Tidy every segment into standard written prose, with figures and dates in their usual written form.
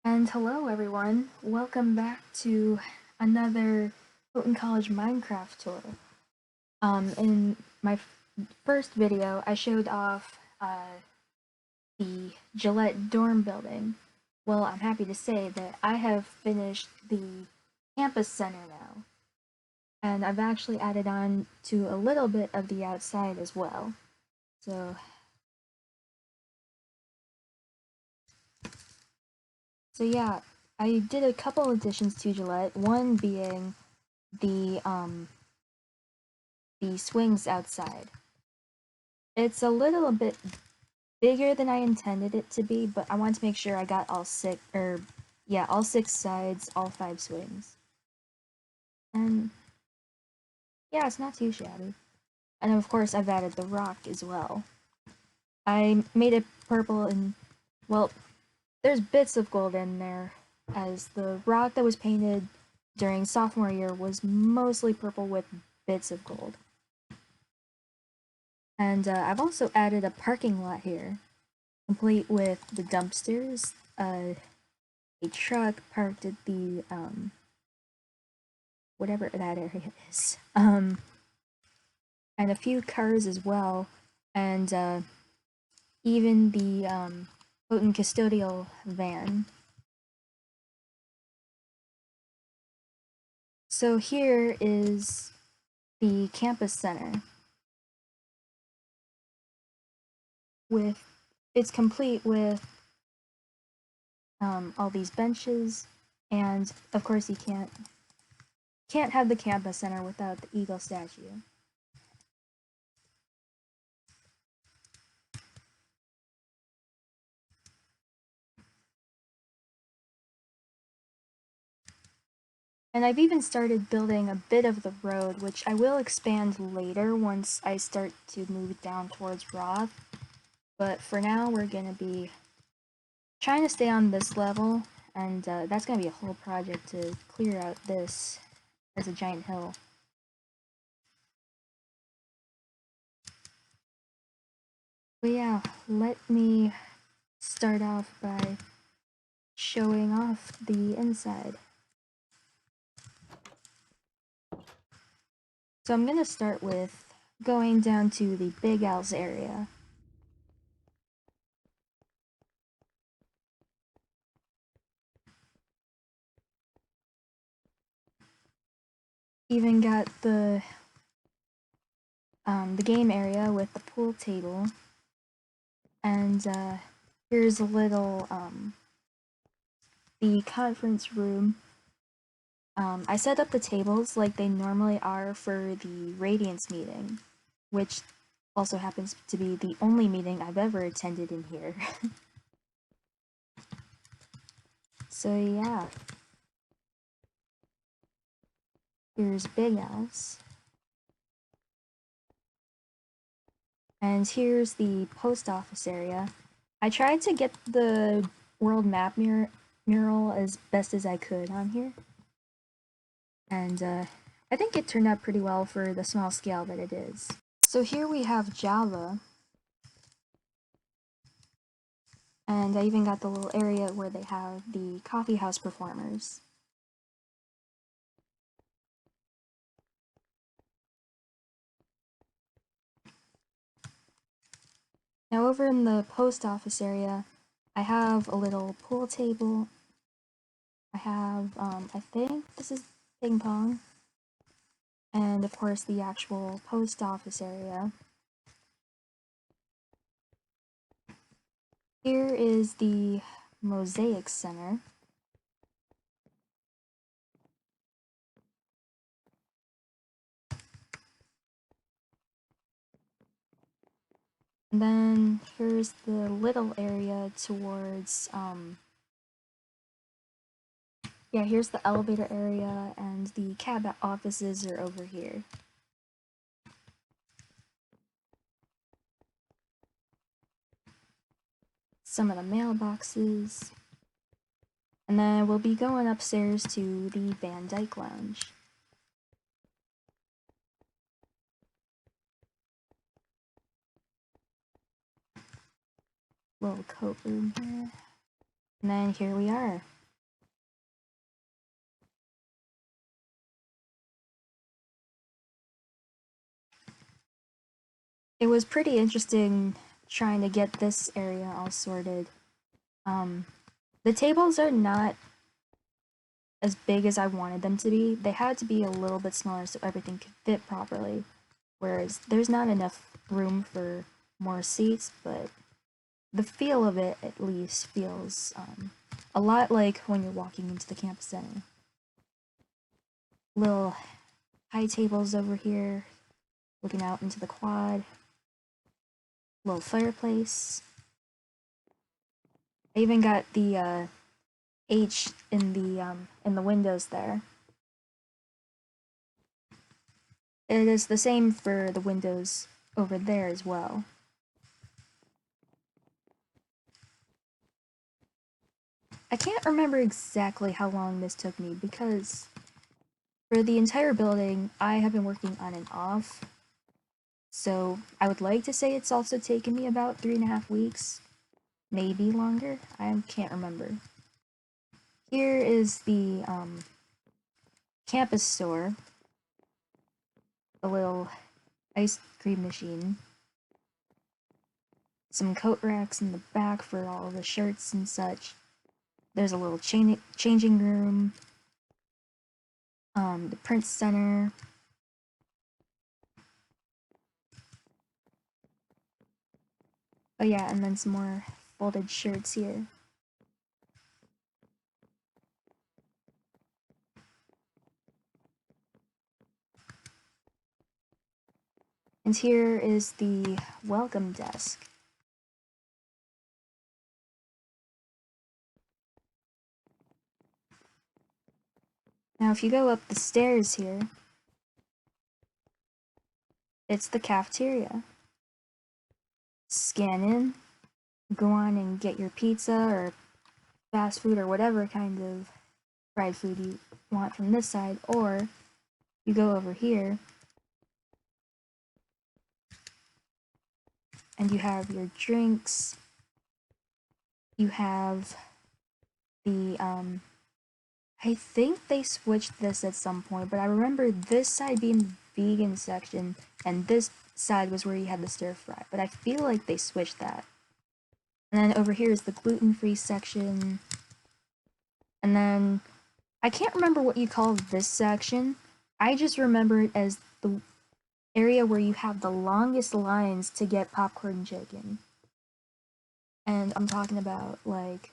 And hello everyone, welcome back to another Houghton College Minecraft tour. In my first video, I showed off the Gillette dorm building. Well, I'm happy to say that I have finished the campus center now, and I've actually added on to a little bit of the outside as well. So yeah, I did a couple additions to Gillette, one being the swings outside. It's a little bit bigger than I intended it to be, but I wanted to make sure I got all all six sides, all 5 swings. And yeah, it's not too shabby. And of course, I've added the rock as well. I made it purple and, well, there's bits of gold in there, as the rock that was painted during sophomore year was mostly purple with bits of gold. And I've also added a parking lot here, complete with the dumpsters, a truck parked at the, whatever that area is, and a few cars as well, and even the Houghton custodial van. So here is the campus center. It's complete with all these benches, and of course you can't have the campus center without the eagle statue. And I've even started building a bit of the road, which I will expand later once I start to move down towards Roth. But for now, we're going to be trying to stay on this level, and that's going to be a whole project to clear out this as a giant hill. But yeah, let me start off by showing off the inside. So I'm going to start with going down to the Big Al's area. Even got the game area with the pool table, and here's a little the conference room. I set up the tables like they normally are for the Radiance meeting, which also happens to be the only meeting I've ever attended in here. So yeah, here's Big Al's. And here's the post office area. I tried to get the world map mural as best as I could on here. And I think it turned out pretty well for the small scale that it is. So here we have Java. And I even got the little area where they have the coffee house performers. Now over in the post office area, I have a little pool table. I have, I think this is ping pong. And of course the actual post office area. Here is the Mosaic Center. And then here's the little area towards, yeah, here's the elevator area, and the cab offices are over here. Some of the mailboxes. And then we'll be going upstairs to the Van Dyke Lounge. Little coat room here. And then here we are. it was pretty interesting trying to get this area all sorted. The tables are not as big as I wanted them to be. They had to be a little bit smaller so everything could fit properly. Whereas there's not enough room for more seats, but the feel of it at least feels a lot like when you're walking into the campus center. Little high tables over here, looking out into the quad. Little fireplace. I even got the H in the windows there. It is the same for the windows over there as well. I can't remember exactly how long this took me because for the entire building, I have been working on and off. So I would like to say it's also taken me about 3.5 weeks, maybe longer. I can't remember. Here is the campus store, a little ice cream machine, some coat racks in the back for all the shirts and such. There's a little changing room, the print center. Oh yeah, and then some more folded shirts here. And here is the welcome desk. Now if you go up the stairs here, it's the cafeteria. Scan in, go on and get your pizza or fast food or whatever kind of fried food you want from this side, or you go over here and you have your drinks, you have the I think they switched this at some point, but I remember this side being the vegan section and this side was where you had the stir fry, but I feel like they switched that. And then over here is the gluten-free section. And then I can't remember what you call this section. I just remember it as the area where you have the longest lines to get popcorn and chicken. And I'm talking about like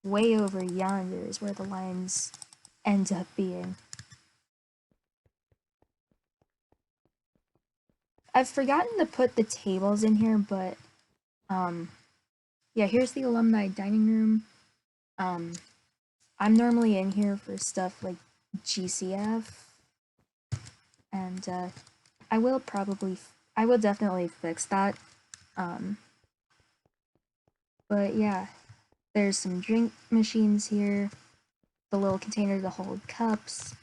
way over yonder is where the lines end up being. I've forgotten to put the tables in here, but yeah, here's the alumni dining room. I'm normally in here for stuff like GCF, and I will definitely fix that. But yeah, there's some drink machines here, the little container to hold cups.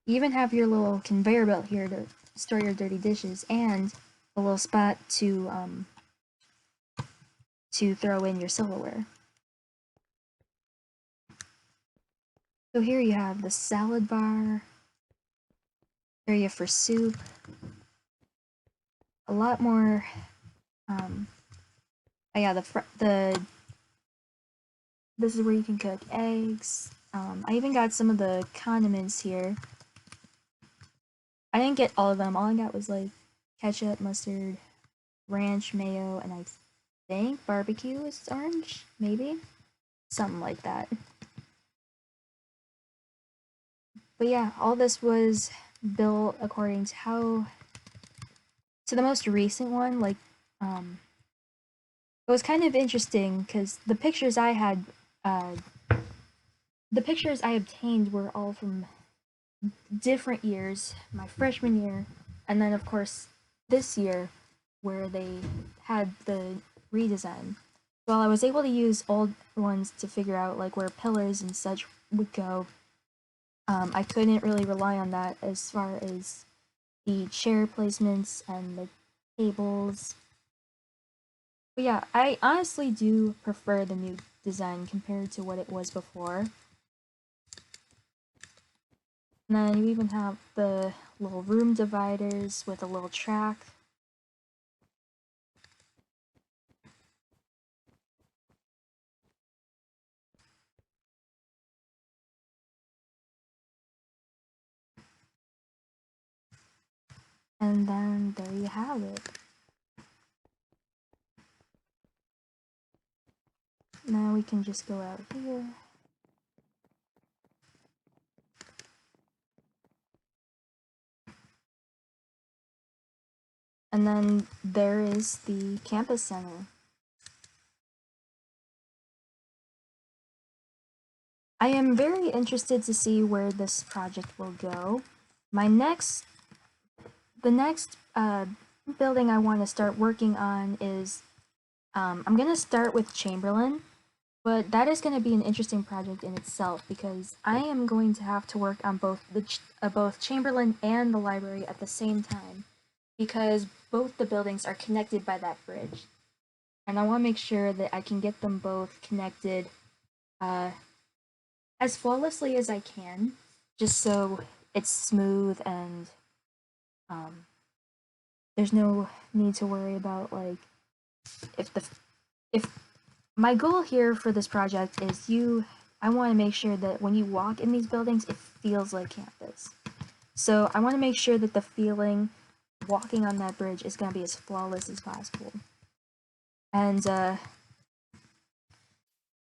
You even have your little conveyor belt here to store your dirty dishes, and a little spot to throw in your silverware. So here you have the salad bar, area for soup, a lot more. Oh yeah, this is where you can cook eggs. I even got some of the condiments here. I didn't get all of them. All I got was like ketchup, mustard, ranch, mayo, and I think barbecue is orange, maybe? Something like that. But yeah, all this was built according to the most recent one, like, it was kind of interesting because the pictures I had, the pictures I obtained were all from different years, my freshman year, and then of course this year where they had the redesign. Well, I was able to use old ones to figure out like where pillars and such would go. I couldn't really rely on that as far as the chair placements and the tables. But yeah, I honestly do prefer the new design compared to what it was before. And then you even have the little room dividers with a little track. And then there you have it. Now we can just go out here. And then there is the campus center. I am very interested to see where this project will go. The next building I want to start working on is, I'm going to start with Chamberlain, but that is going to be an interesting project in itself because I am going to have to work on both Chamberlain and the library at the same time because both the buildings are connected by that bridge. And I want to make sure that I can get them both connected as flawlessly as I can, just so it's smooth and there's no need to worry about like if my goal here for this project is I want to make sure that when you walk in these buildings it feels like campus. So I want to make sure that the feeling walking on that bridge is going to be as flawless as possible. And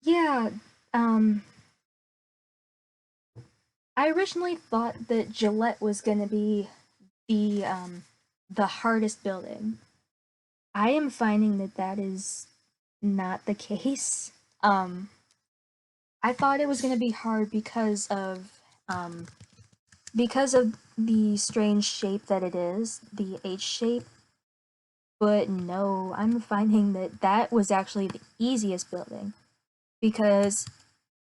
yeah, I originally thought that Gillette was going to be the hardest building. I am finding that that is not the case. I thought it was going to be hard because of the strange shape that it is, the H shape. But no, I'm finding that that was actually the easiest building because,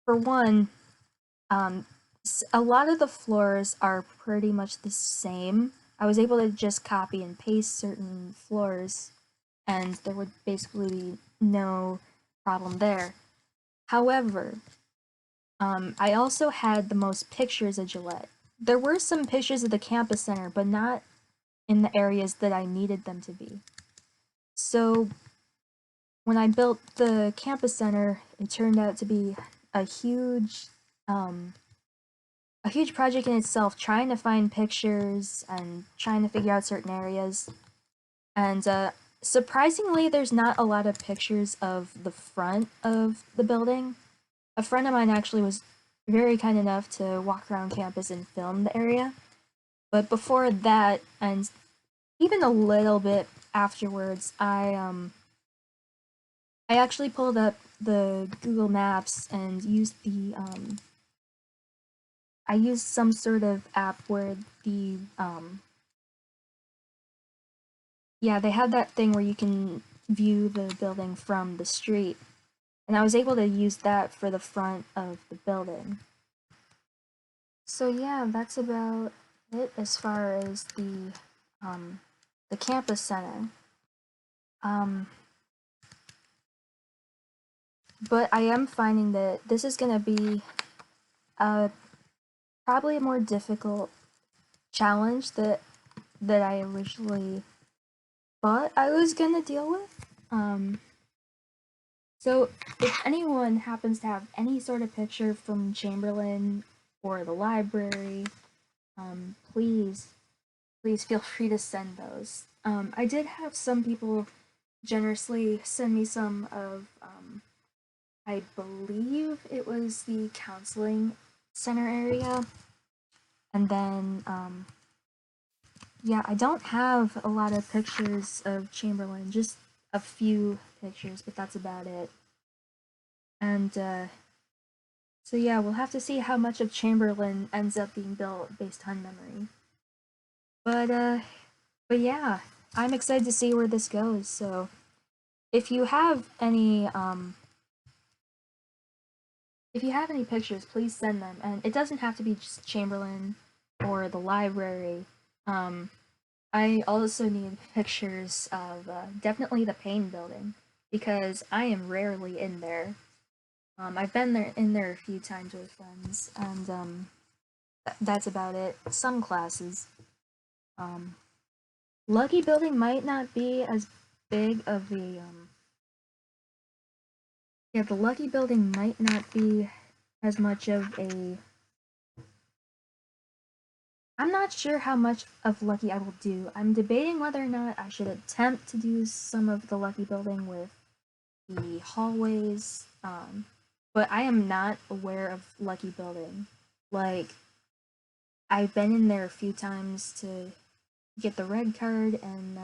for one, a lot of the floors are pretty much the same. I was able to just copy and paste certain floors, and there would basically be no problem there. However, I also had the most pictures of Gillette. There were some pictures of the campus center, but not in the areas that I needed them to be. So when I built the campus center, it turned out to be a huge project in itself, trying to find pictures and trying to figure out certain areas. And surprisingly, there's not a lot of pictures of the front of the building. A friend of mine actually was very kind enough to walk around campus and film the area. But before that, and even a little bit afterwards, I actually pulled up the Google Maps and used I used some sort of app where yeah, they had that thing where you can view the building from the street, and I was able to use that for the front of the building. So yeah, that's about it as far as the campus center. But I am finding that this is gonna be probably a more difficult challenge that I originally thought I was gonna deal with. So if anyone happens to have any sort of picture from Chamberlain or the library, please feel free to send those. I did have some people generously send me some of, I believe it was the counseling center area. And then, yeah, I don't have a lot of pictures of Chamberlain, just a few pictures, but that's about it. And, so yeah, we'll have to see how much of Chamberlain ends up being built based on memory. But yeah, I'm excited to see where this goes, so if you have any, pictures, please send them, and it doesn't have to be just Chamberlain or the library. I also need pictures of definitely the Payne building because I am rarely in there. I've been in there a few times with friends, and that's about it. Some classes. Um, Lucky Building might not be as big of a, yeah, the Lucky Building might not be as much of a, I'm not sure how much of Lucky I will do. I'm debating whether or not I should attempt to do some of the Lucky Building with the hallways, but I am not aware of Lucky Building. Like, I've been in there a few times to get the red card, and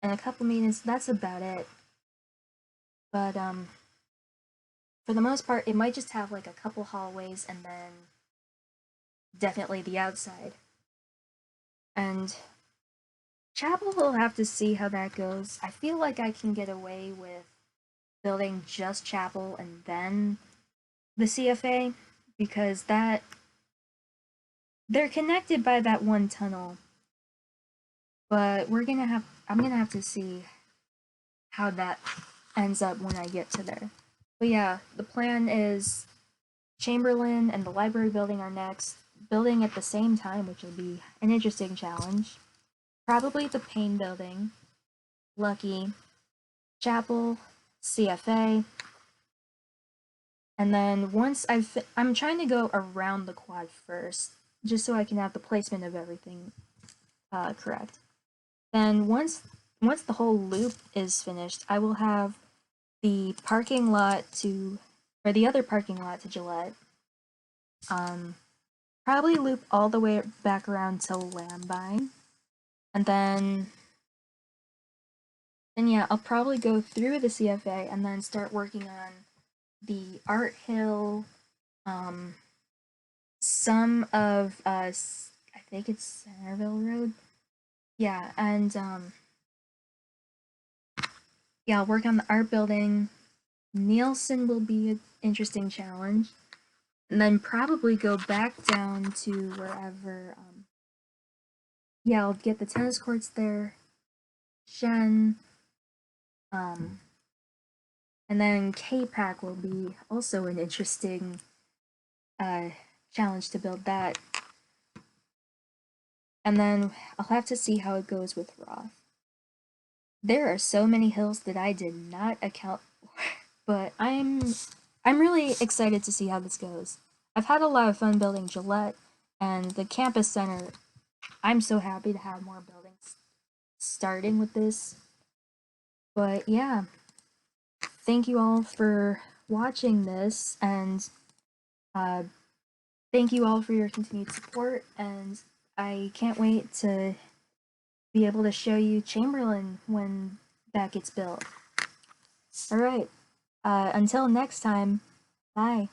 and a couple meetings. That's about it. But for the most part, it might just have like a couple hallways, and then definitely the outside. And chapel, we'll have to see how that goes. I feel like I can get away with building just chapel and then the CFA because that they're connected by that one tunnel. But I'm gonna have to see how that ends up when I get to there. But yeah, the plan is Chamberlain and the library building are next, building at the same time, which will be an interesting challenge. Probably the Payne building, Lucky, Chapel, CFA, and then I'm trying to go around the quad first, just so I can have the placement of everything correct. Then once the whole loop is finished, I will have the parking lot to, or the other parking lot to Gillette. Probably loop all the way back around to Lambine, and then yeah, I'll probably go through the CFA and then start working on the Art Hill, um, some of I think it's Centerville Road. Yeah, and yeah, I'll work on the art building. Nielsen will be an interesting challenge. And then probably go back down to wherever yeah, I'll get the tennis courts there. Shen, um and then K-Pack will be also an interesting uh challenge to build that. And then I'll have to see how it goes with Roth. There are so many hills that I did not account for, but I'm really excited to see how this goes. I've had a lot of fun building Gillette and the campus center. I'm so happy to have more buildings starting with this. But yeah, thank you all for watching this, and uh, thank you all for your continued support, and I can't wait to be able to show you Chamberlain when that gets built. Alright, until next time, bye.